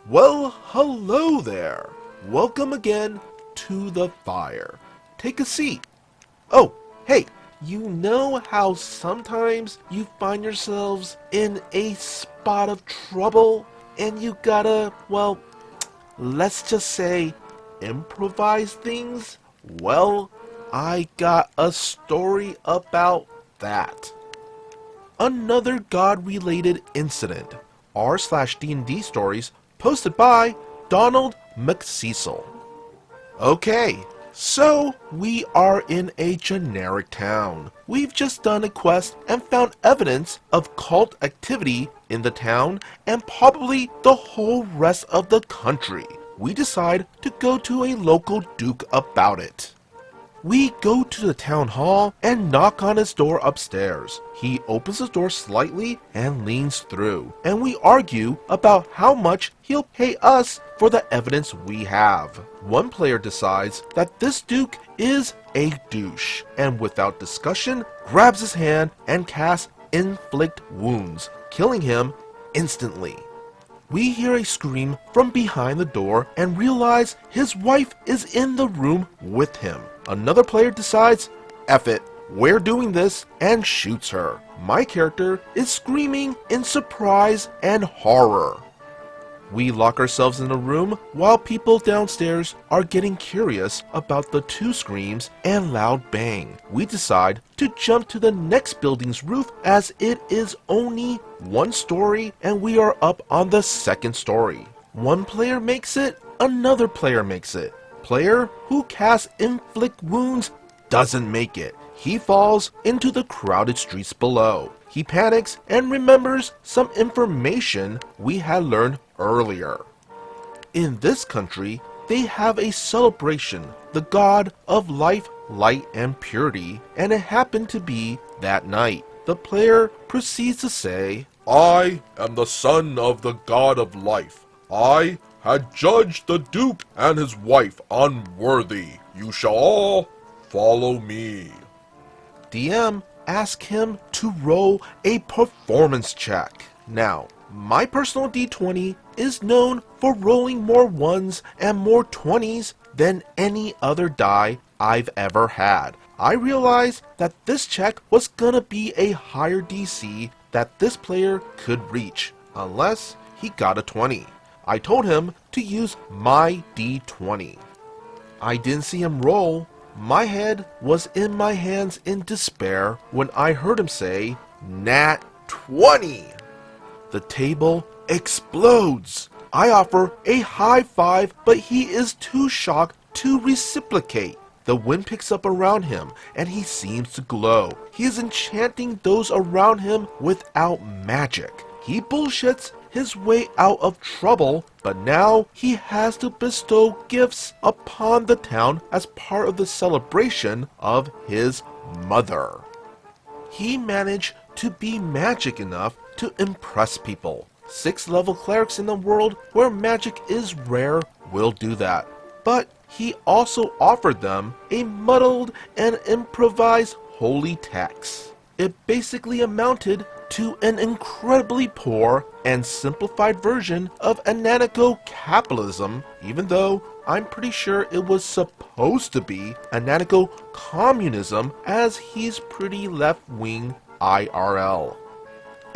Well, hello there. Welcome again to the fire. Take a seat. Oh, hey, you know how sometimes you find yourselves in a spot of trouble and you gotta, well, let's just say, improvise things? Well, I got a story about that. Another God-related incident. r/D&D stories posted by Donald McCecil. Okay, so we are in a generic town. We've just done a quest and found evidence of cult activity in the town and probably the whole rest of the country. We decide to go to a local duke about it. We go to the town hall and knock on his door upstairs. He opens the door slightly and leans through, and we argue about how much he'll pay us for the evidence we have. One player decides that this duke is a douche, and without discussion, grabs his hand and casts inflict wounds, killing him instantly. We hear a scream from behind the door and realize his wife is in the room with him. Another player decides, F it, we're doing this, and shoots her. My character is screaming in surprise and horror. We lock ourselves in a room while people downstairs are getting curious about the two screams and loud bang. We decide to jump to the next building's roof as it is only one story and we are up on the second story. One player makes it, another player makes it. Player who casts inflict wounds doesn't make it. He falls into the crowded streets below. He panics and remembers some information we had learned earlier. In this country, they have a celebration, the god of life, light, and purity, and it happened to be that night. The player proceeds to say, I am the son of the god of life. I had judged the duke and his wife unworthy. You shall all follow me. DM ask him to roll a performance check. Now, my personal d20 is known for rolling more 1s and more 20s than any other die I've ever had. I realized that this check was gonna be a higher DC that this player could reach, unless he got a 20. I told him to use my d20. I didn't see him roll. My head was in my hands in despair when I heard him say, Nat 20! The table explodes. I offer a high five, but he is too shocked to reciprocate. The wind picks up around him, and he seems to glow. He is enchanting those around him without magic. He bullshits his way out of trouble, but now he has to bestow gifts upon the town as part of the celebration of his mother. He managed to be magic enough to impress people. 6 level clerics in the world where magic is rare will do that. But he also offered them a muddled and improvised holy text. It basically amounted to an incredibly poor and simplified version of anarcho-capitalism, even though I'm pretty sure it was supposed to be anarcho-communism, as he's pretty left-wing IRL.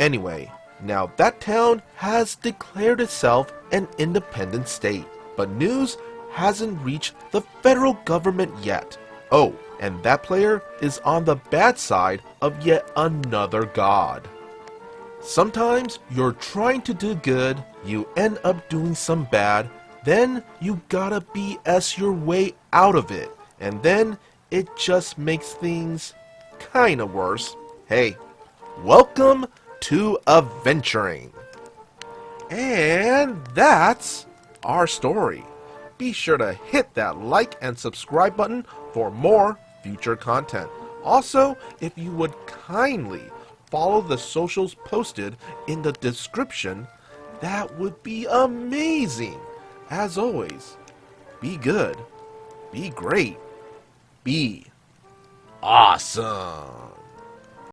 Anyway, now that town has declared itself an independent state, but news hasn't reached the federal government yet. Oh, and that player is on the bad side of yet another god. Sometimes you're trying to do good, you end up doing some bad, then you gotta BS your way out of it, and then it just makes things kinda worse. Hey, welcome to adventuring. And that's our story. Be sure to hit that like and subscribe button for more future content. Also, if you would kindly follow the socials posted in the description, that would be amazing. As always, be good, be great, be awesome.